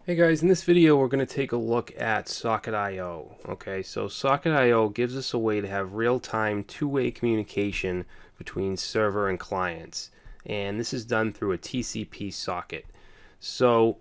Hey guys, in this video we're going to take a look at Socket.io. Okay, so Socket.io gives us a way to have real-time two-way communication between server and clients, and this is done through a TCP socket. So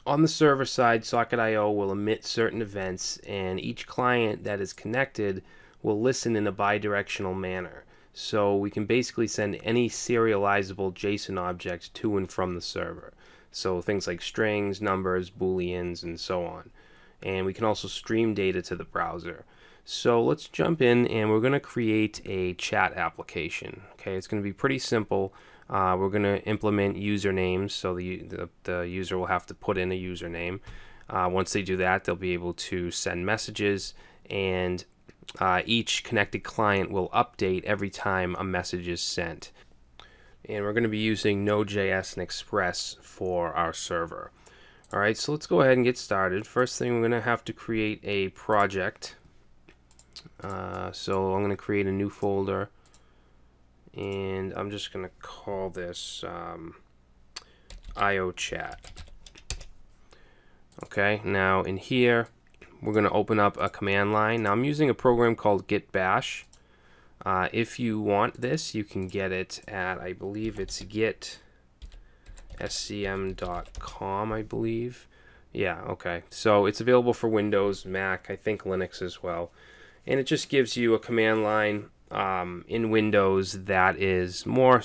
on the server side, Socket.io will emit certain events, and each client that is connected will listen in a bidirectional manner. So we can basically send any serializable JSON object to and from the server. So things like strings, numbers, booleans, and so on. And we can also stream data to the browser. So let's jump in and we're going to create a chat application. Okay, it's going to be pretty simple. We're going to implement usernames, so the user will have to put in a username. Once they do that, they'll be able to send messages, and each connected client will update every time a message is sent. And we're going to be using Node.js and Express for our server. Alright, so let's go ahead and get started. First thing, we're going to have to create a project. So I'm going to create a new folder, and I'm just going to call this IO chat. Okay, now in here we're going to open up a command line. Now I'm using a program called git bash. If you want this, you can get it at, I believe it's gitscm.com, I believe. Yeah, okay. So it's available for Windows, Mac, I think Linux as well. And it just gives you a command line in Windows that is more,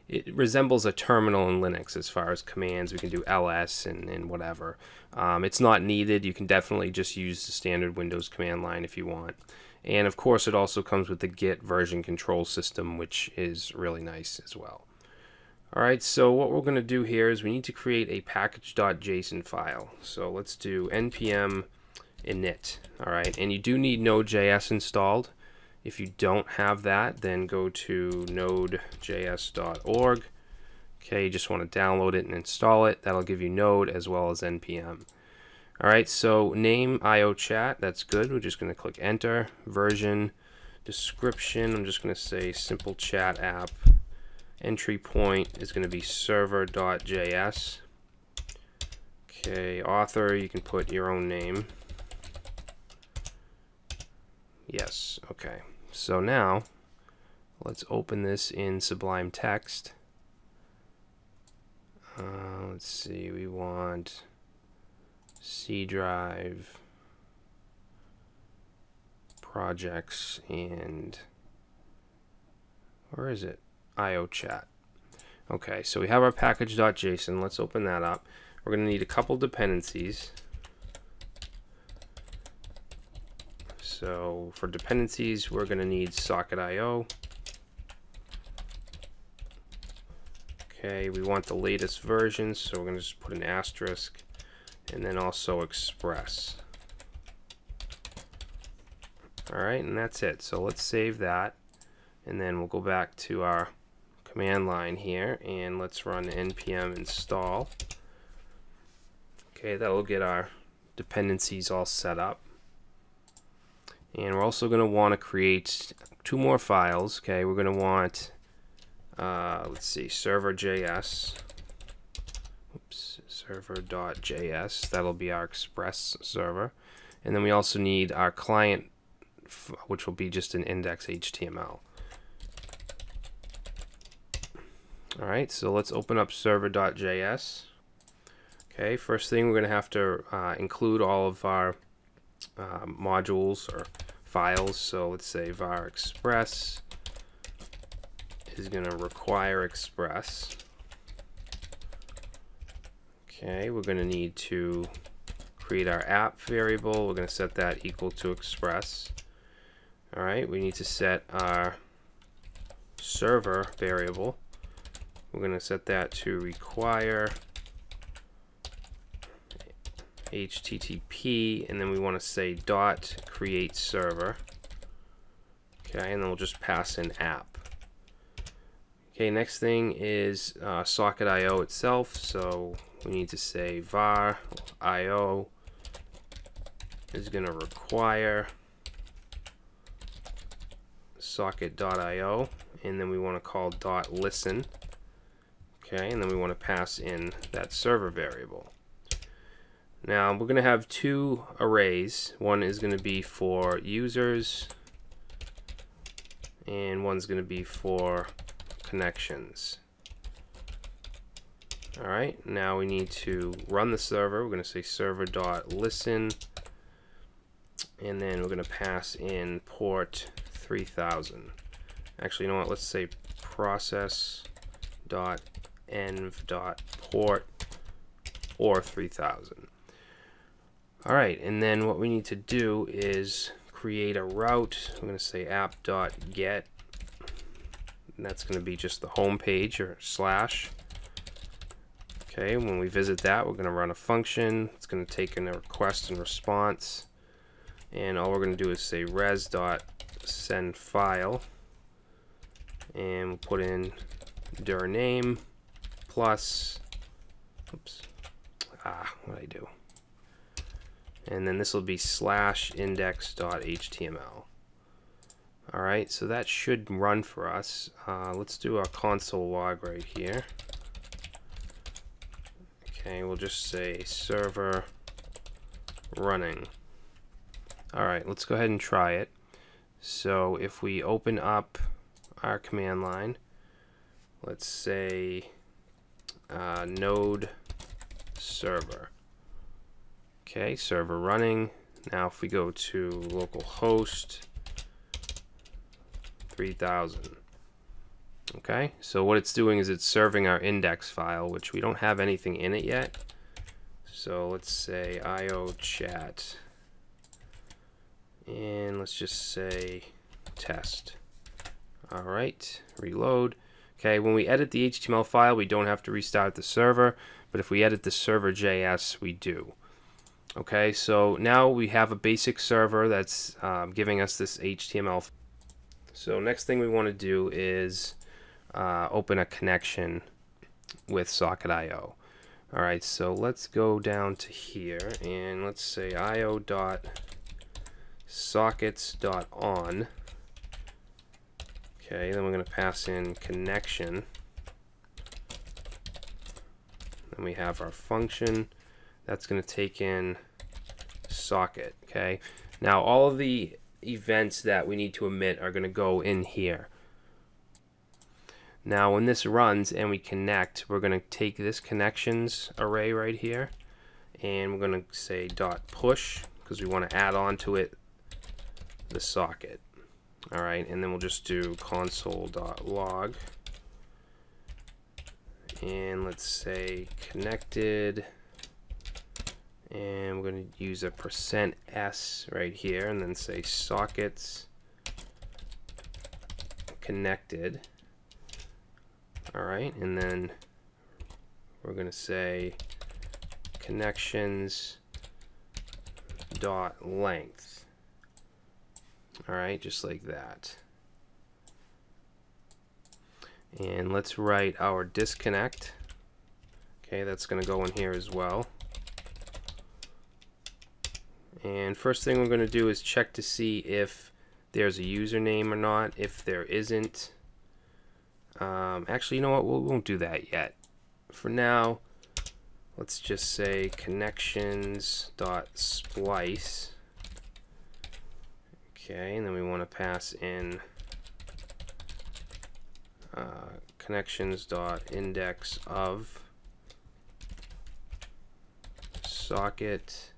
it resembles a terminal in Linux as far as commands. We can do ls and whatever. It's not needed. You can definitely just use the standard Windows command line if you want. And of course it also comes with the Git version control system, which is really nice as well. Alright, so what we're going to do here is we need to create a package.json file. So let's do npm init. Alright, and you do need Node.js installed. If you don't have that, then go to nodejs.org. Okay, you just want to download it and install it. That'll give you Node as well as npm. Alright, so name IO chat, that's good. We're just going to click enter. Version, description, I'm just going to say simple chat app. Entry point is going to be server.js. Okay, author, you can put your own name. Yes, okay. So now, let's open this in Sublime Text. Let's see, we want C drive, projects, and where is it? IO chat. Okay, so we have our package.json. Let's open that up. We're going to need a couple dependencies. So for dependencies, we're going to need Socket.io. Okay, we want the latest version, so we're going to just put an asterisk, and then also Express. Alright, and that's it. So let's save that, and then we'll go back to our command line here, and let's run npm install. Okay, that'll get our dependencies all set up. And we're also going to want to create two more files. Okay, we're going to want, let's see, server.js. Oops, server.js. That'll be our Express server. And then we also need our client, which will be just an index.html. Alright, so let's open up server.js. Okay, first thing, we're going to have to include all of our modules or files. So let's say var express is going to require express. Okay, we're going to need to create our app variable. We're going to set that equal to express. Alright, we need to set our server variable. We're going to set that to require HTTP, and then we want to say dot create server. Okay, and then we'll just pass in app. Okay, next thing is Socket.io itself. So we need to say var io is going to require socket.io, and then we want to call dot listen. Okay, and then we want to pass in that server variable. Now we're going to have two arrays. One is going to be for users and one's going to be for connections. Alright, now we need to run the server. We're going to say server.listen, and then we're going to pass in port 3000. Actually, you know what? Let's say process.env.port or 3000. Alright, and then what we need to do is create a route. I'm going to say app.get, and that's going to be just the home page or slash. Okay, when we visit that, we're going to run a function. It's going to take in a request and response, and all we're going to do is say res.sendFile, and we'll put in dir name plus, oops, what did I do? And then this will be slash index.html. Alright, so that should run for us. Let's do our console log right here. Okay, we'll just say server running. Alright, let's go ahead and try it. So if we open up our command line, let's say node server. Okay, server running. Now if we go to localhost 3000. Okay, so what it's doing is it's serving our index file, which we don't have anything in it yet. So let's say IO chat, and let's just say test. Alright, reload. Okay, when we edit the HTML file, we don't have to restart the server, but if we edit the server.js, we do. Okay, so now we have a basic server that's giving us this HTML. So next thing we want to do is open a connection with Socket.io. Alright, so let's go down to here and let's say io.sockets.on. Okay, then we're going to pass in connection. Then we have our function. That's going to take in socket. Okay, now all of the events that we need to emit are going to go in here. Now when this runs and we connect, we're going to take this connections array right here and we're going to say dot push because we want to add on to it the socket. Alright, and then we'll just do console.log, and let's say connected, and we're going to use a %s right here and then say sockets connected. Alright, and then we're going to say connections dot length. Alright, just like that. And let's write our disconnect. Okay, that's going to go in here as well. And first thing we're going to do is check to see if there's a username or not. If there isn't, actually, you know what? We won't do that yet. For now, let's just say connections.splice. Okay, and then we want to pass in connections.index of socket,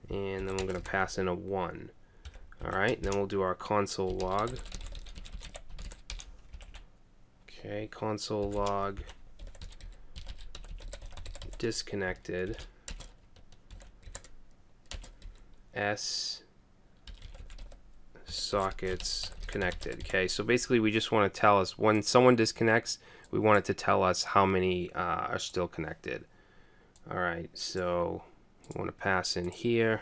and then we're going to pass in a 1. Alright, then we'll do our console log. Okay, console log disconnected s sockets connected. Okay, so basically we just want to tell us when someone disconnects, we want it to tell us how many are still connected. Alright, so we want to pass in here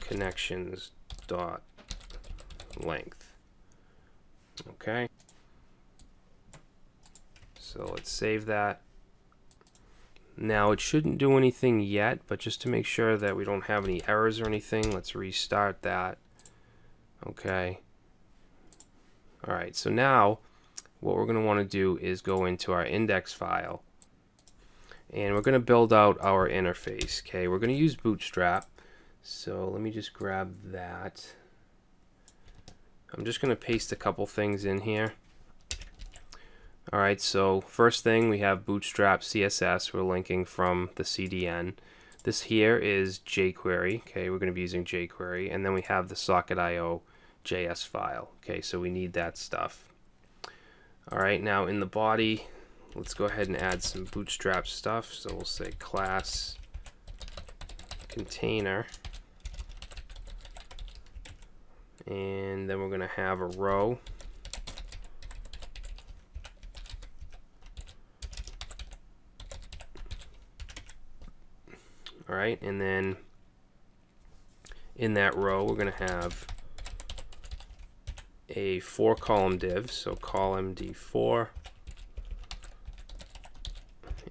connections dot length. Okay, so let's save that. Now it shouldn't do anything yet, but just to make sure that we don't have any errors or anything, let's restart that. Okay. Alright, so now what we're going to want to do is go into our index file, and we're going to build out our interface. Okay, we're going to use Bootstrap, so let me just grab that. I'm just going to paste a couple things in here. Alright, so first thing, we have Bootstrap CSS. We're linking from the CDN. This here is jQuery. Okay, we're going to be using jQuery, and then we have the Socket.io JS file. Okay, so we need that stuff. Alright, now in the body, let's go ahead and add some Bootstrap stuff. So we'll say class container, and then we're going to have a row. Alright, and then in that row we're going to have a 4-column div, so column D4,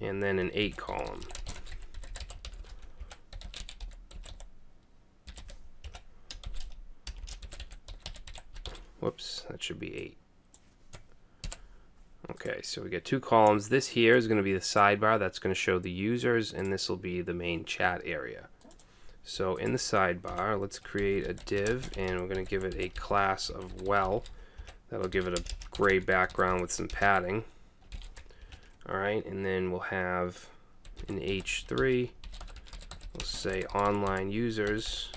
and then an 8-column. Whoops, that should be 8. Okay, so we get 2 columns. This here is going to be the sidebar that's going to show the users, and this will be the main chat area. So in the sidebar, let's create a div, and we're going to give it a class of well. That'll give it a gray background with some padding. Alright, and then we'll have an H3, we'll say online users,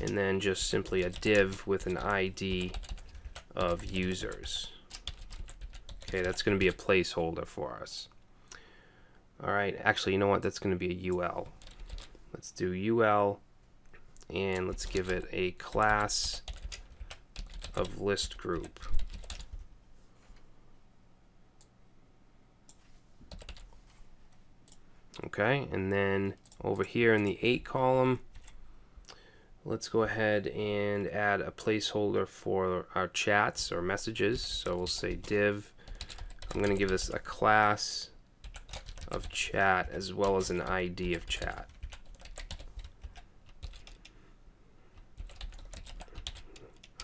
and then just simply a div with an ID of users. Okay, that's going to be a placeholder for us. Alright, actually, you know what? That's going to be a UL. Let's do UL, and let's give it a class of list group. Okay, and then over here in the 8-column, let's go ahead and add a placeholder for our chats or messages. So we'll say div. I'm going to give this a class of chat as well as an ID of chat.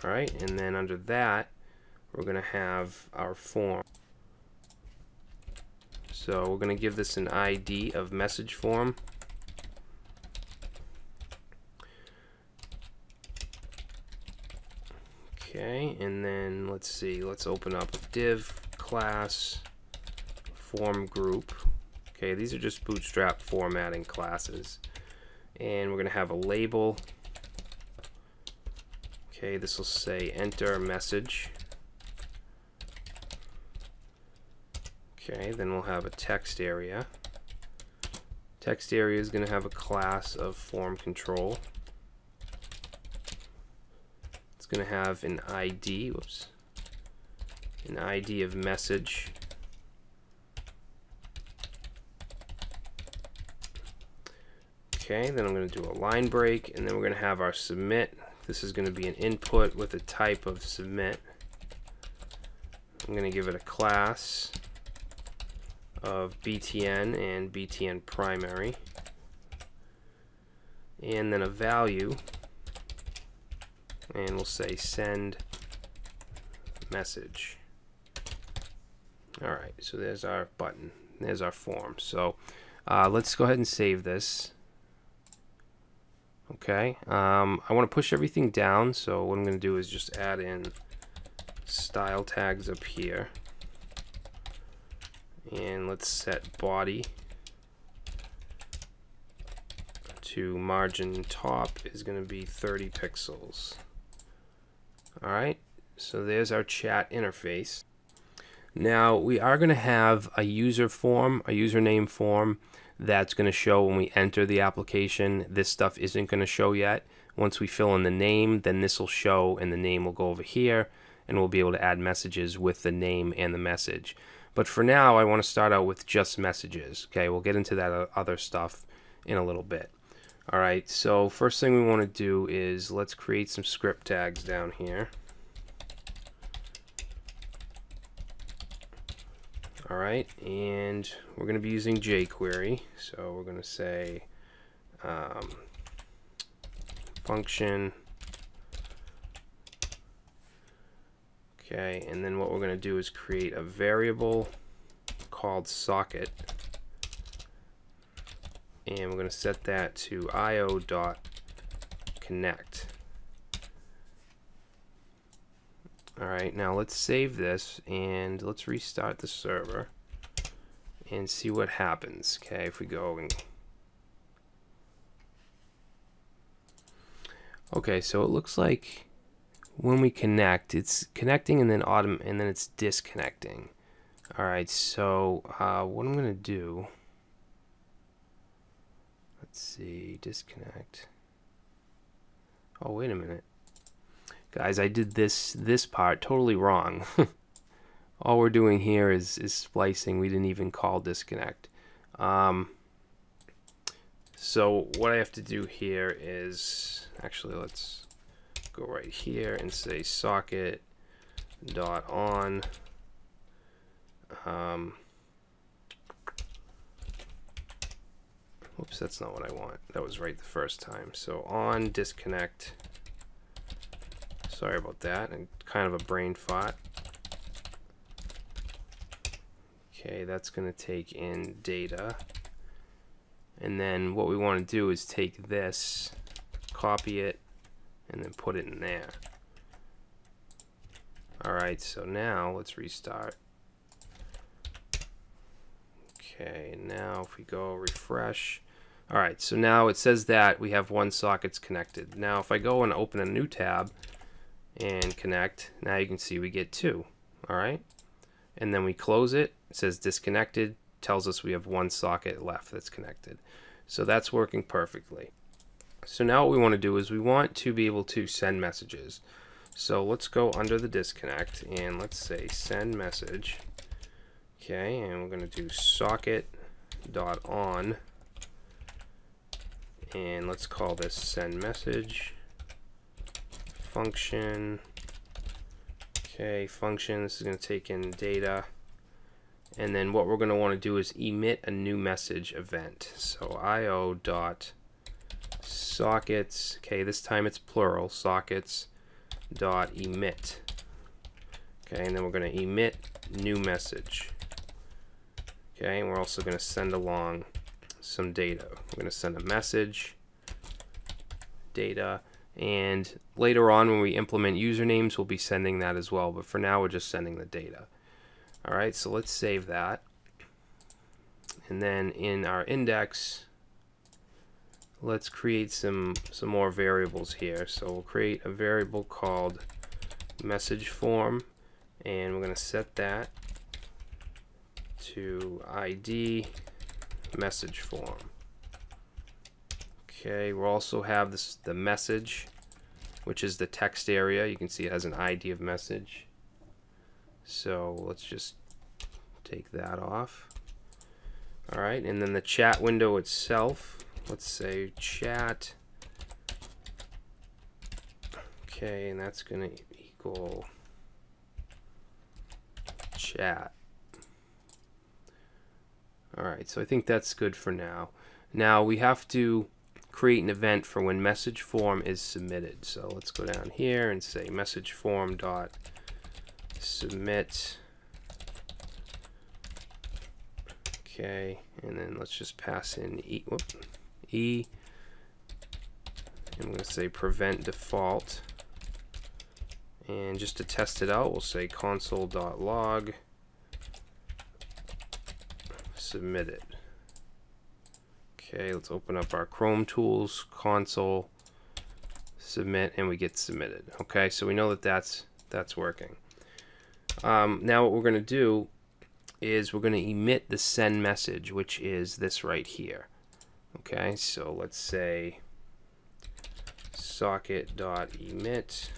Alright, and then under that, we're going to have our form. So we're going to give this an ID of message form. Okay, and then let's see, let's open up a div class form group. Okay, these are just Bootstrap formatting classes. And we're going to have a label. Okay, this will say enter message. Okay, then we'll have a text area. Text area is going to have a class of form control. It's going to have an ID, whoops, an ID of message. Okay, then I'm going to do a line break, and then we're going to have our submit. This is going to be an input with a type of submit. I'm going to give it a class of BTN and BTN primary, and then a value, and we'll say send message. Alright, so there's our button, there's our form. So let's go ahead and save this. Okay, I want to push everything down, so what I'm going to do is just add in style tags up here, and let's set body to margin top is going to be 30 pixels. Alright, so there's our chat interface. Now we are going to have a user form, a username form, that's going to show when we enter the application. This stuff isn't going to show yet. Once we fill in the name, then this will show, and the name will go over here, and we'll be able to add messages with the name and the message. But for now, I want to start out with just messages. Okay, we'll get into that other stuff in a little bit. Alright, so first thing we want to do is let's create some script tags down here. Alright, and we're going to be using jQuery, so we're going to say function. Okay, and then what we're going to do is create a variable called socket. and we're going to set that to io.connect. Alright, now let's save this and let's restart the server and see what happens. Okay, if we go and okay, so it looks like when we connect, it's connecting and then it's disconnecting. Alright, so what I'm gonna do, let's see, disconnect. Oh, wait a minute. Guys, I did this part totally wrong. All we're doing here is splicing. We didn't even call disconnect. So what I have to do here is, actually let's go right here and say socket dot on whoops, that's not what I want. That was right the first time. So on disconnect. Sorry about that, and kind of a brain fart. Okay, that's going to take in data. And then what we want to do is take this, copy it, and then put it in there. Alright, so now let's restart. Okay, now if we go refresh. Alright, so now it says that we have one sockets connected. Now if I go and open a new tab and connect, now you can see we get two. Alright, and then we close it. It says disconnected, tells us we have one socket left that's connected. So that's working perfectly. So now what we want to do is we want to be able to send messages. So let's go under the disconnect and let's say send message. Okay, and we're going to do socket.on, and let's call this send message function. Okay, function, this is going to take in data. And then what we're going to want to do is emit a new message event. So io.sockets, okay, this time it's plural, sockets.emit. Okay, and then we're going to emit new message. Okay, and we're also going to send along some data. We're going to send a message, data, and later on when we implement usernames, we'll be sending that as well. But for now, we're just sending the data. Alright, so let's save that. And then in our index, let's create some more variables here. So we'll create a variable called message form, and we're going to set that to ID message form. Okay, we'll also have the message, which is the text area. You can see it has an ID of message. So let's just take that off. Alright, and then the chat window itself, let's say chat. Okay, and that's going to equal chat. Alright, so I think that's good for now. Now we have to create an event for when message form is submitted. So let's go down here and say message form dot submit. Okay, and then let's just pass in E. I'm going to say prevent default. And just to test it out, we'll say console.log submitted. Okay, let's open up our Chrome tools, console, submit, and we get submitted. Okay, so we know that that's working. Now what we're going to do is we're going to emit the send message, which is this right here. Okay, so let's say socket.emit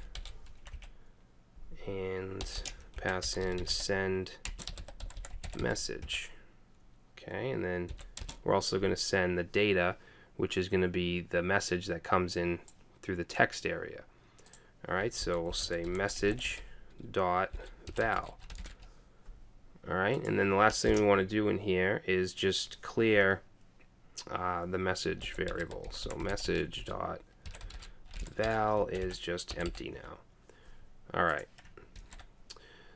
and pass in send message. Okay, and then we're also going to send the data, which is going to be the message that comes in through the text area. Alright, so we'll say message dot val. Alright, and then the last thing we want to do in here is just clear the message variable. So message dot val is just empty now. Alright,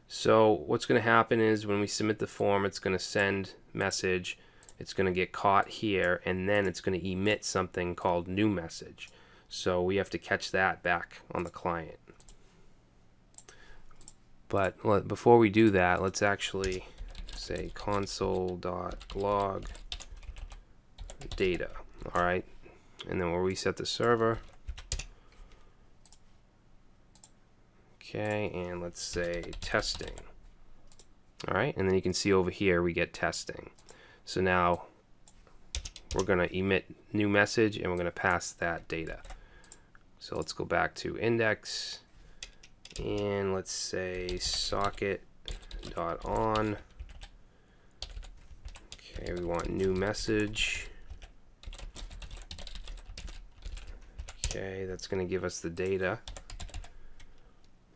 so what's going to happen is when we submit the form, it's going to send message. it's going to get caught here, and then it's going to emit something called new message. So we have to catch that back on the client. But before we do that, let's actually say console.log data. All right, and then we'll reset the server. Okay, and let's say testing. All right, and then you can see over here we get testing. So now we're going to emit new message, and we're going to pass that data. So let's go back to index, and let's say socket.on. Okay, we want new message. Okay, that's going to give us the data.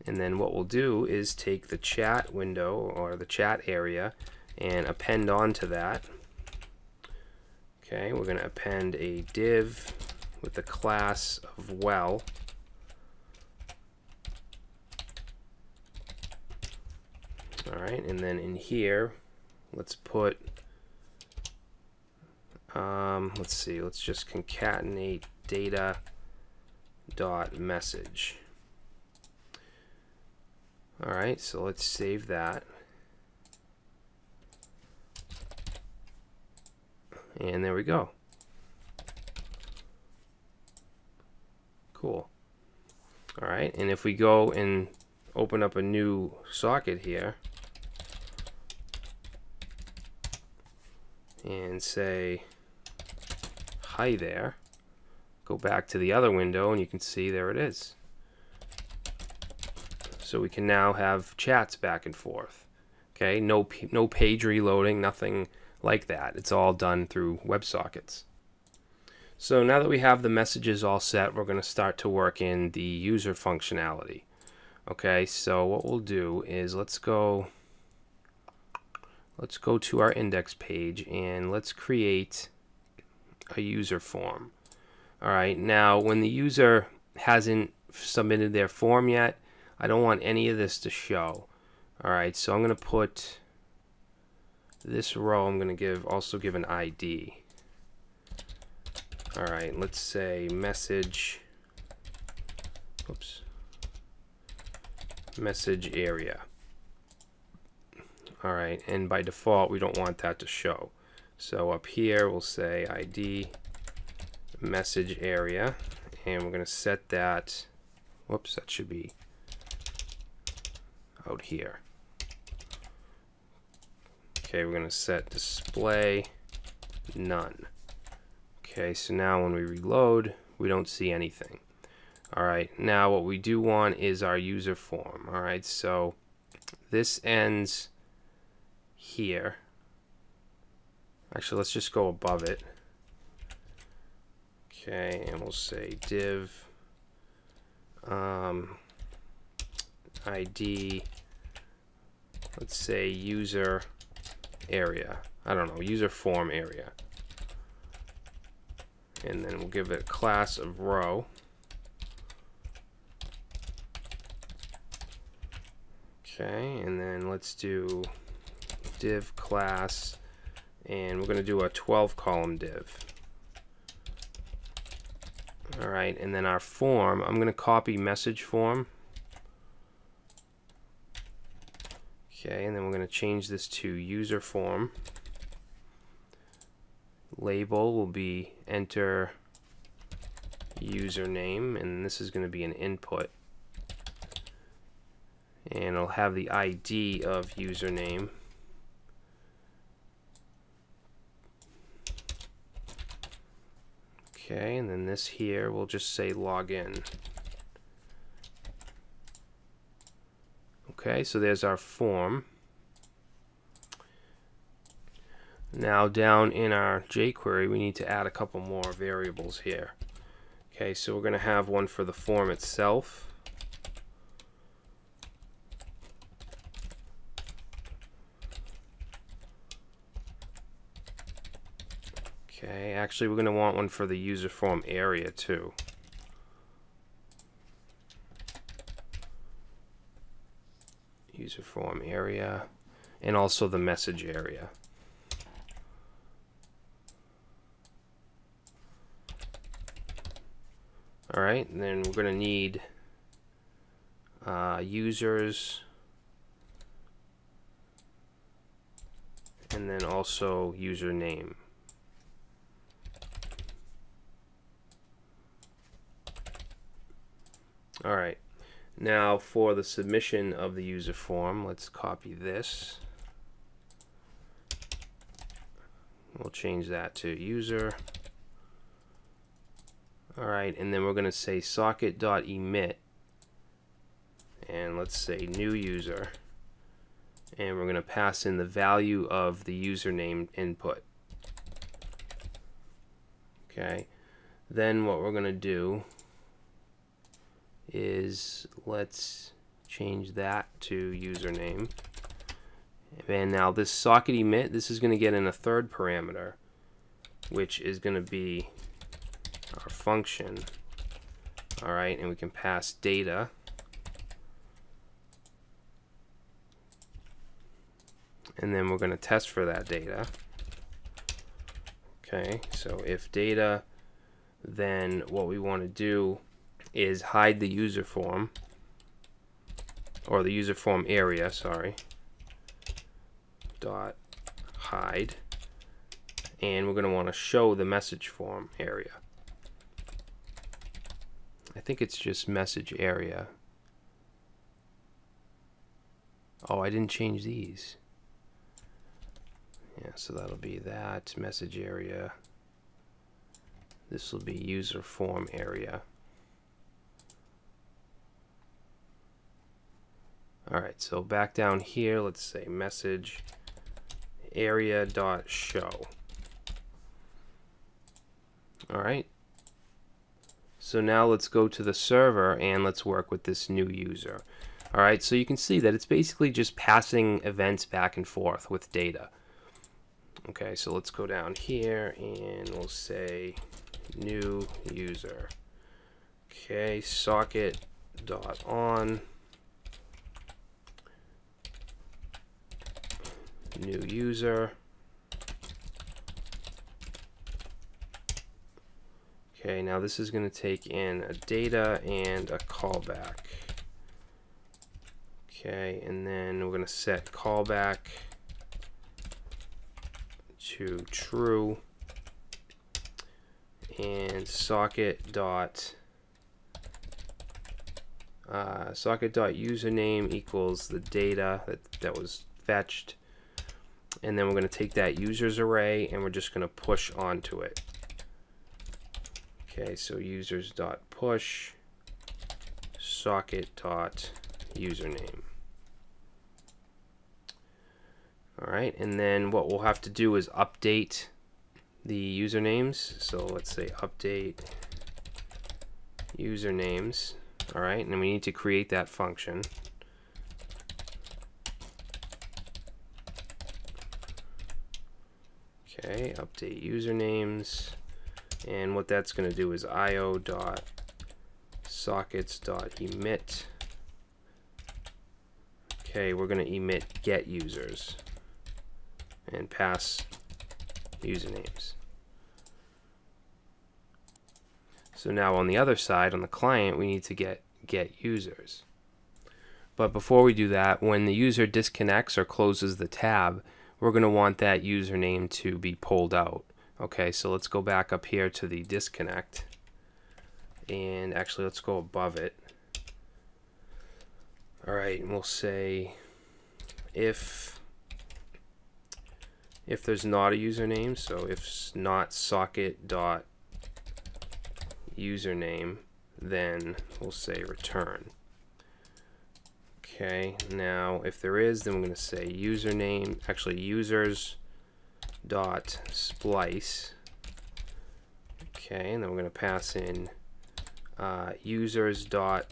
And then what we'll do is take the chat window or the chat area and append onto that. Okay, we're going to append a div with the class of well. All right, and then in here, let's put, let's see, let's just concatenate data dot message. All right, so let's save that. And there we go. Cool. All right, and if we go and open up a new socket here and say hi there, go back to the other window, and you can see there it is. So we can now have chats back and forth. Okay, no page reloading, nothing like that. It's all done through WebSockets. So now that we have the messages all set, we're going to start to work in the user functionality. Okay, so what we'll do is let's go to our index page, and let's create a user form. All right, now when the user hasn't submitted their form yet, I don't want any of this to show. All right, so I'm going to put this row, I'm going to also give an ID. All right, let's say message, message area. All right, and by default, we don't want that to show. So up here, we'll say ID message area, and we're going to set that, that should be out here. Okay, we're going to set display none. Okay, so now when we reload, we don't see anything. All right, now what we do want is our user form. All right, so this ends here. Actually, let's just go above it. Okay, and we'll say div ID, let's say user area. I don't know, user form area. And then we'll give it a class of row. Okay, and then let's do div class, and we're going to do a 12-column div. All right, and then our form, I'm going to copy message form. Okay, and then we're going to change this to user form. Label will be enter username, and this is going to be an input. And I'll have the ID of username. Okay, and then this here, we'll just say login. Okay, so there's our form. Now down in our jQuery, we need to add a couple more variables here. Okay, so we're going to have one for the form itself. Okay, actually we're going to want one for the user form area too. User form area, and also the message area. All right, and then we're going to need users, and then also username. All right, now for the submission of the user form, let's copy this. We'll change that to user. All right, and then we're going to say socket.emit, and let's say new user, and we're going to pass in the value of the username input. Okay, then what we're going to do is let's change that to username. And now this socket emit, this is going to get in a third parameter, which is going to be our function. All right, and we can pass data. And then we're going to test for that data. Okay, so if data, then what we want to do is hide the user form, or the user form area, sorry, dot hide, and we're going to want to show the message form area. I think it's just message area. Oh, I didn't change these. Yeah, so that'll be that message area. This will be user form area. All right, so back down here, let's say message area dot show. All right. So now let's go to the server and let's work with this new user. All right, so you can see that it's basically just passing events back and forth with data. Okay, so let's go down here and we'll say new user. Okay, socket dot on new user. Okay, now this is going to take in a data and a callback. Okay, and then we're going to set callback to true, and socket dot username equals the data that was fetched, and then we're going to take that users array and we're just going to push onto it. Okay, so users dot push socket dot username. All right, and then what we'll have to do is update the usernames. So let's say update usernames. All right, and then we need to create that function. Okay, update usernames, and what that's going to do is io.sockets.emit. Okay, we're going to emit get users and pass usernames. So now on the other side, on the client, we need to get users. But before we do that, when the user disconnects or closes the tab, we're going to want that username to be pulled out. Okay, so let's go back up here to the disconnect, and actually let's go above it. All right, and we'll say if there's not a username, so if not socket dot username, then we'll say return. Okay, now if there is, then we're going to say username, actually users dot splice. Okay, and then we're going to pass in users dot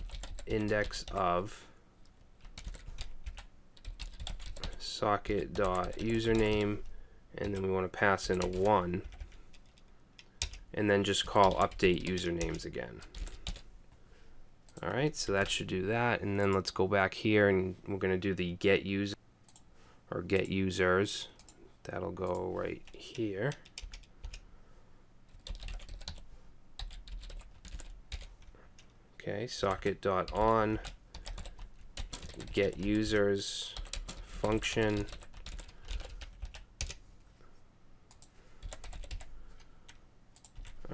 index of socket dot username, and then we want to pass in a 1, and then just call update usernames again. All right, so that should do that, and then let's go back here and we're going to do the get user or get users. That'll go right here. Okay, socket.on get users function.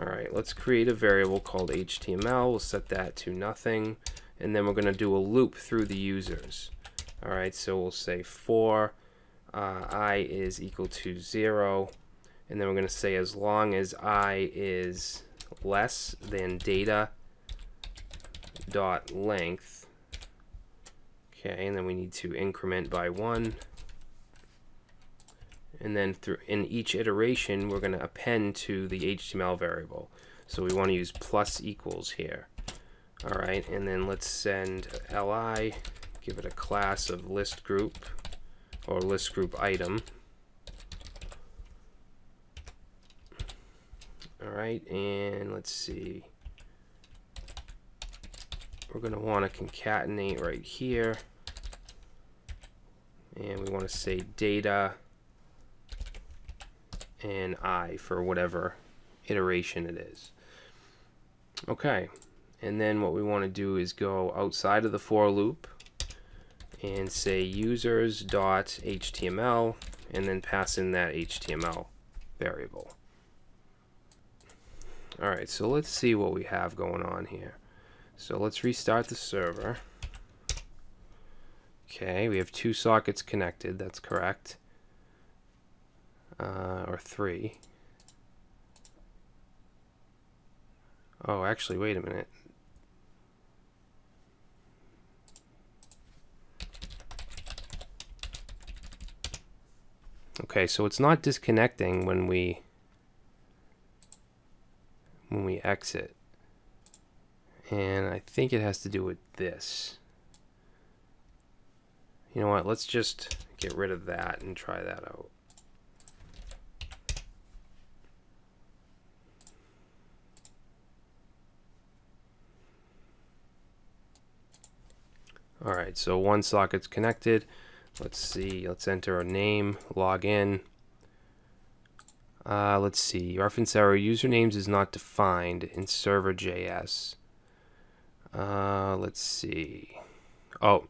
Alright, let's create a variable called HTML. We'll set that to nothing, and then we're going to do a loop through the users. Alright, so we'll say for I is equal to 0, and then we're going to say as long as I is less than data dot length. Okay, and then we need to increment by 1. And then in each iteration, we're going to append to the HTML variable. So we want to use plus equals here. All right, and then let's send li, give it a class of list group or list group item. All right, and let's see. We're going to want to concatenate right here. And we want to say data and I for whatever iteration it is. Okay, and then what we want to do is go outside of the for loop and say users.html and then pass in that HTML variable. Alright, so let's see what we have going on here. So let's restart the server. Okay, we have 2 sockets connected, that's correct. Or 3. Oh, actually, wait a minute. Okay, so it's not disconnecting when we exit. And I think it has to do with this. You know what, let's just get rid of that and try that out. Alright, so 1 socket's connected. Let's see, let's enter our name, log in. Let's see, reference error, usernames is not defined in server.js. Let's see. Oh,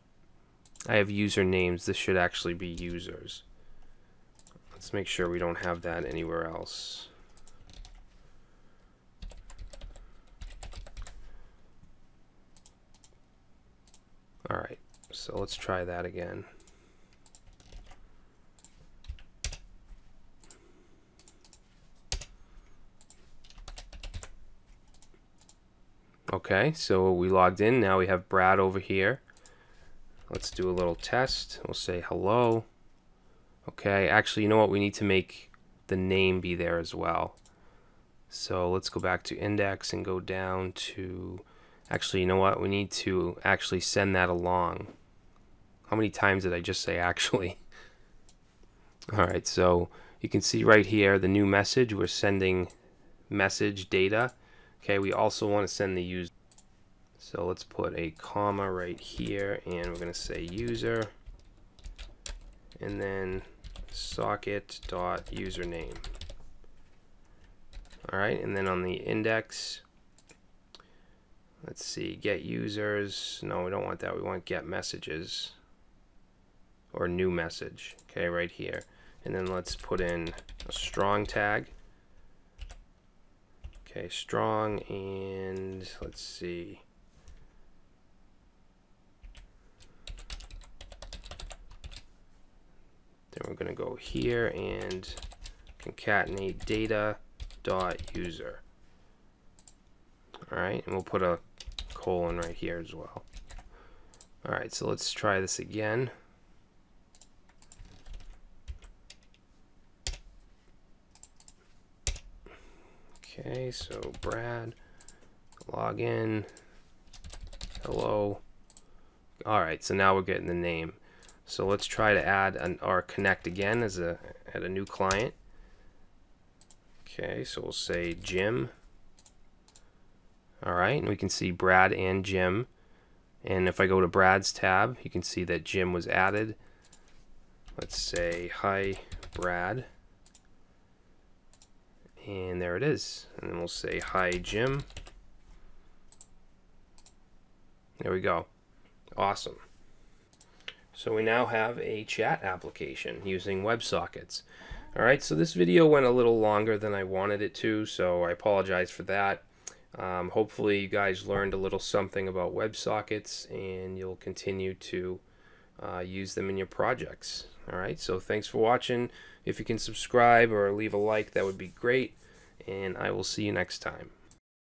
I have usernames. This should actually be users. Let's make sure we don't have that anywhere else. Alright, so let's try that again. Okay, so we logged in. Now we have Brad over here. Let's do a little test. We'll say hello. Okay, actually, you know what? We need to make the name be there as well. So let's go back to index and go down to... Actually, you know what? We need to actually send that along. How many times did I just say actually? Alright, so you can see right here the new message. We're sending message data. Okay, we also want to send the user. So let's put a comma right here, and we're going to say user, and then socket.username. Alright, and then on the index, let's see, get users. No, we don't want that. We want get messages or new message. Okay, right here. And then let's put in a strong tag. Okay, strong, and let's see. Then we're going to go here and concatenate data.user. Alright, and we'll put a colon right here as well. Alright, so let's try this again. Okay, so Brad, log in, hello. Alright, so now we're getting the name. So let's try to add or connect again as at a new client. Okay, so we'll say Jim. Alright, and we can see Brad and Jim. And if I go to Brad's tab, you can see that Jim was added. Let's say hi Brad. And there it is. And then we'll say hi Jim. There we go. Awesome. So we now have a chat application using WebSockets. Alright, so this video went a little longer than I wanted it to, so I apologize for that. Hopefully you guys learned a little something about WebSockets and you'll continue to use them in your projects. Alright, so thanks for watching. If you can subscribe or leave a like, that would be great, and I will see you next time.